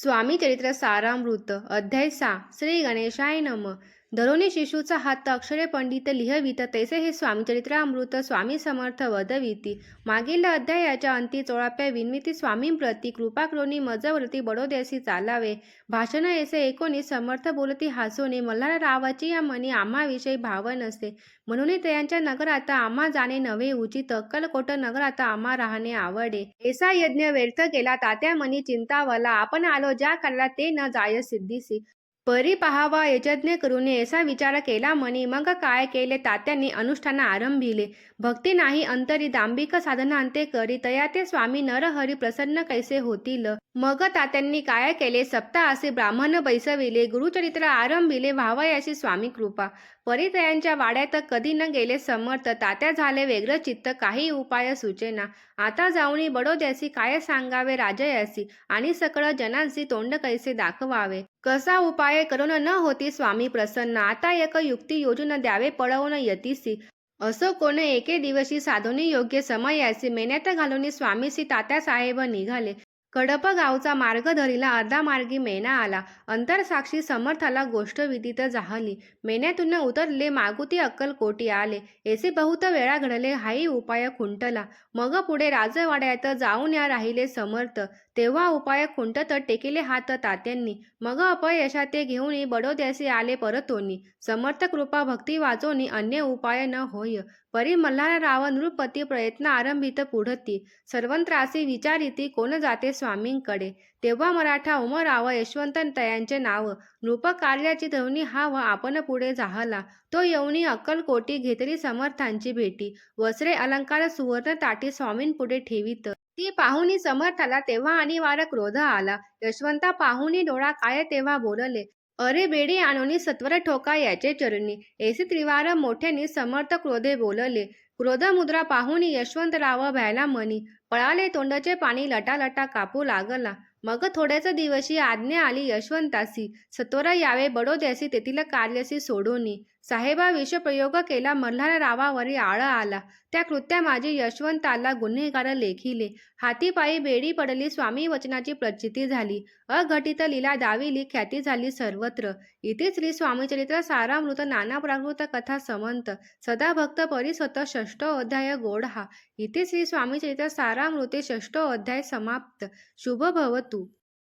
स्वामी चरित्र सारामृत अध्याय 6 श्री गणेशाय नम धरोनी शिशूचा हात अक्षरे पंडित लिहवित तैसे हे स्वामी चरित्रामृत स्वामी समर्थ वदविती मागील अध्यायाच्या अंती 16व्या विनविती स्वामींप्रती कृपा करोनी मजवरती बडोद्यासी चालावे भाषण ऐसे 19 समर्थ बोलती हासोने मल्हार रावाची या मनी आम्हाविषयी भाव नसे म्हणून त्यांच्या नगरात आम्हा जाणे नव्हे उचित अक्कलकोट नगरात आम्हा राहणे आवडे ऐसा यज्ञ व्यर्थ केला तात्या मनी चिंतावला आपण आलो ज्या कराला ते न जाय सिद्धीसी परी पहावा यजज्ञ करून ऐसा विचार केला मनी मग काय केले तात्यांनी अनुष्ठान आरंभिले भक्ती नाही अंतरी दांभिक साधना अंते करी तया ते स्वामी नरहरी प्रसन्न कैसे होतील मग तात्यांनी काय केले सप्ताहासी ब्राह्मण बैसविले गुरुचरित्र आरंभिले व्हावयाची स्वामी कृपा परितयांच्या वाड्यात कधी न गेले समर्थ तात्या झाले वेगळं चित्त काही उपाय सुचेना आता जाऊनी बडोद्यासी काय सांगावे राजयासी आणि सकळ जनांसी तोंड कैसे दाखवावे कसा उपाय करून न होती स्वामी प्रसन्न आता एक युक्ती योजून द्यावे पळवून यतीसी असो कोण एके दिवशी साधोनी योग्य समयासी मेन्यात घालून स्वामीसी तात्यासाहेब निघाले कडप गावचा मार्ग धरिला अर्धा मार्गी मेना आला अंतरसाक्षी समर्थाला गोष्ट विदित झाली मेन्यातून उतरले मागुती अक्कलकोटी आले ऐसे बहुत वेळा घडले हाही उपाय खुंटला मग पुढे राजवाड्यात जाऊन या राहिले समर्थ तेव्हा उपाय खुंटत टेकिले हात तात्यांनी मग अपयशा ते घेऊन बडोद्यासी आले परतोनी समर्थ कृपा भक्ती वाचोनी अन्य उपाय न होय परी मल्हारराव नृपती प्रयत्न आरंभित पुढती सर्वंत्रासी विचारिती कोण जाते स्वामींकडे तेव्हा मराठा उमराव यशवंत तयांचे नाव नृप कार्याची धवनी हाव आपण पुढे जाहला तो येऊनी अक्कलकोटी घेतली समर्थांची भेटी वस्त्रे अलंकार सुवर्ण ताटी स्वामींपुढे ठेवीत ती पाहुनी समर्थाला तेव्हा अनिवार्य क्रोध आला यशवंता पाहुनी डोळा काय तेव्हा बोलले अरे बेडी आणोनी सत्वर ठोका याचे चरणी ऐसे त्रिवार मोठ्यानी समर्थ क्रोधे बोलले क्रोध मुद्रा पाहुनी यशवंतराव भ्याला मनी पळाले तोंडाचे पाणी लटालटा कापू लागला मग थोड्याच दिवशी आज्ञा आली यशवंतासी सत्वर यावे बडोद्यासी तेथील कार्यसी सोडोनी साहेबा विषप्रयोग केला मल्हाररावावरी आळ आला त्या कृत्या माझी यशवंताला गुन्हेगार लेखिले हातीपायी बेडी पडली स्वामी वचनाची प्रचिती झाली अघटित लीला दाविली ख्याती झाली सर्वत्र इथे श्री स्वामीचरित्र सारामृत नाना प्राकृत कथा समंत सदा भक्त परिसत षष्ठो अध्याय गोड हा इथे श्री स्वामीचरित्र सारामृते षष्ठो अध्याय समाप्त शुभ भवतु।